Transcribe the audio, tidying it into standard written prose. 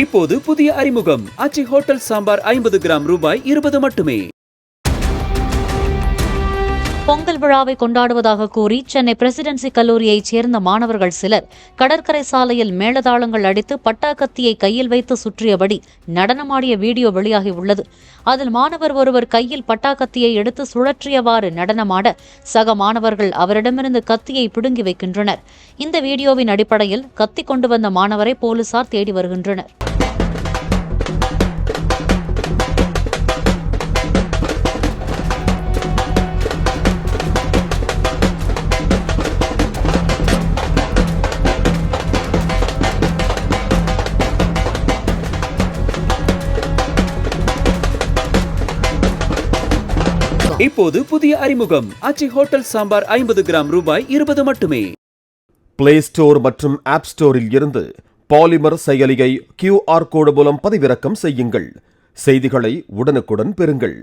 இப்போது புதிய அறிமுகம் ஆச்சி ஹோட்டல் சாம்பார் 50 கிராம் ரூபாய் 20 மட்டுமே. பொங்கல் விழாவை கொண்டாடுவதாக கூறி சென்னை பிரசிடென்சி கல்லூரியைச் சேர்ந்த மாணவர்கள் சிலர் கடற்கரை சாலையில் மேளதாளங்கள் அடித்து பட்டாக்கத்தியை கையில் வைத்து சுற்றியபடி நடனமாடிய வீடியோ வெளியாகியுள்ளது. அதில் மாணவர் ஒருவர் கையில் பட்டாக்கத்தியை எடுத்து சுழற்றியவாறு நடனமாட சக மாணவர்கள் அவரிடமிருந்து கத்தியை பிடுங்கி வைக்கின்றனர். இந்த வீடியோவின் அடிப்படையில் கத்தி கொண்டு வந்த மாணவரை போலீசார் தேடி வருகின்றனர். இப்போது புதிய அறிமுகம் ஆச்சி ஹோட்டல் சாம்பார் 50 கிராம் ரூபாய் 20 மட்டுமே. பிளே ஸ்டோர் மற்றும் ஆப் ஸ்டோரில் இருந்து பாலிமர் செயலியை QR கோடு மூலம் பதிவிறக்கம் செய்யுங்கள். செய்திகளை உடனுக்குடன் பெறுங்கள்.